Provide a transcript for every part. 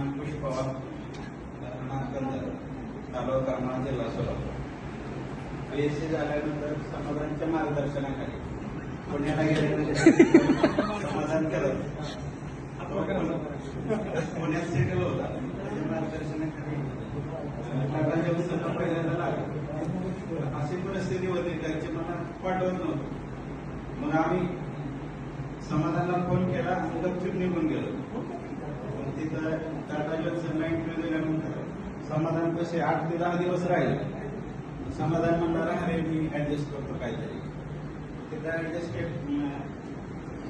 अंकुश पवार, तालुका करमाळा, जिल्हा सोलापूर. BSc झाल्यानंतर समाधानच्या मार्गदर्शनाखाली पुण्याला गेल्यानंतर समाधान करत पुण्यात सेटल होता. त्याच्या मार्गदर्शनाखाली पहिल्यांदा लागला. अशी परिस्थिती होती, घरचे मला पाठवत नव्हतं. मग आम्ही समाधानला फोन केला आणि गपचूप निघून गेलो. तिथं टाटा जॉन्सनला इंटरव्ह्यू दिल्यानंतर समाधान कसे 8 ते 10 दिवस राहिले. समाधान म्हणणार अरे मी ऍडजस्ट करतो काहीतरी. तिथं ऍडजस्ट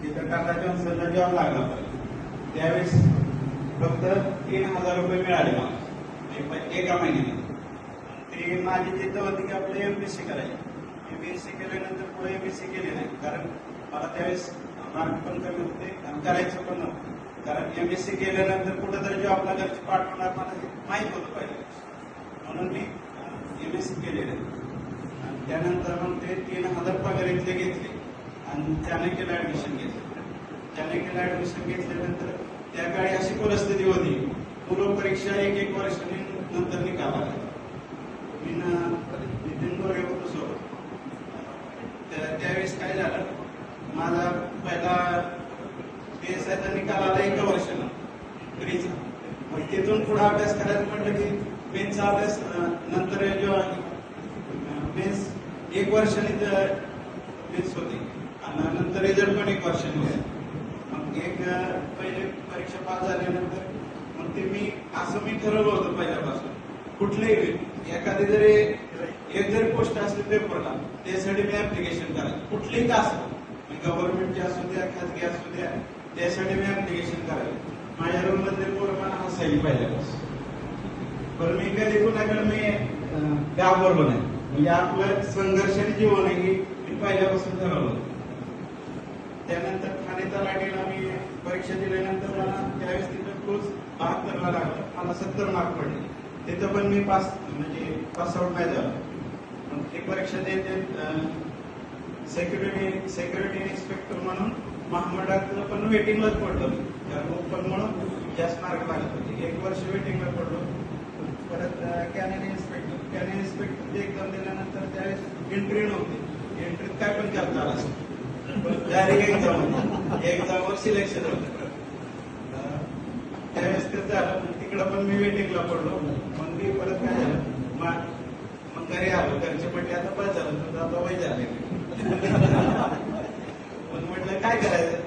तिथं टाटा जॉन्सनला जॉब लागला होता. त्यावेळेस फक्त 3,000 रुपये मिळाले मला एका महिन्यामध्ये. ते माझी जिद्द होती की आपलं MPSC करायचं. MPSC केल्यानंतर पुढे MSc केले नाही, कारण मला त्यावेळेस मार्क पण कमी होते आणि करायचं पण नव्हतं. कारण MSc केल्यानंतर कुठेतरी जॉबला घरचे पाठवणार मला माहीत होतं पाहिजे, म्हणून मी MSc केलेलं आहे. आणि त्यानंतर मग ते 3,000 पगार इथले घेतले आणि त्याने केलं ऍडमिशन घेतलं. त्याने केलं ऍडमिशन घेतल्यानंतर त्या काळी अशी परिस्थिती होती, पूर्व परीक्षा 1 वर्षाने नंतर निकाल आला. मी नितीन गोरे होतो सोबत. त्यावेळेस काय झालं, माझा पहिला PSIचा निकाल आला 1 वर्षानं फ्रीचा. मग तिथून पुढे अभ्यास करायचं म्हटलं की मेन्सचा अभ्यास नंतर मेन्स 1 वर्षाने मेन्स होते आणि नंतर रिझल्ट पण 1 वर्षाने होते. मग पहिले परीक्षा पास झाल्यानंतर मग ते मी ठरवलं होतं पहिल्यापासून, कुठलेही एखादी जरी एक जरी पोस्ट असली पेपरला त्यासाठी मी ऍप्लिकेशन करायचं. कुठलीही का असो, गव्हर्नमेंटची असू द्या, खाजगी असू द्या, त्यासाठी मी ऍप्लिकेशन करायचं. माझ्या रूम मधले पोरं मला हसायला पहिल्यापासून. पण मी कधी कुणाकडे मी घाबरलो नाही. म्हणजे आपलं संघर्षाने जीवन आहे हे मी पहिल्यापासून ठरवलं. त्यानंतर ठाणे तलाठीला मी परीक्षा दिल्यानंतर मला त्यावेळेस तिथं क्लोज 72ला लागलं. मला 70 मार्क पडले. तिथं पण मी पास आउट नाही झालो. ती परीक्षा देते सेक्युरिटी इन्स्पेक्टर म्हणून महामंडळात पण वेटिंगलाच पडलो. कारण ओपन म्हणून जास्त मार्क लागत होते. 1 वर्ष वेटिंगला पडलो. परत कॅनन इन्स्पेक्टरची एक्झाम दिल्यानंतर त्यावेळेस एंट्री नव्हती. एंट्रीत काय पण करता आला असं, डायरेक्ट एक्झामवर सिलेक्शन होतं. त्यावेळेस ते झालं. तिकडं पण मी वेटिंगला पडलो. मग मी परत काय झालं, मग घरी आलो. घरचे म्हटले आता बस झालं, तुझं आता वय झाले. पण म्हटलं काय करायचं,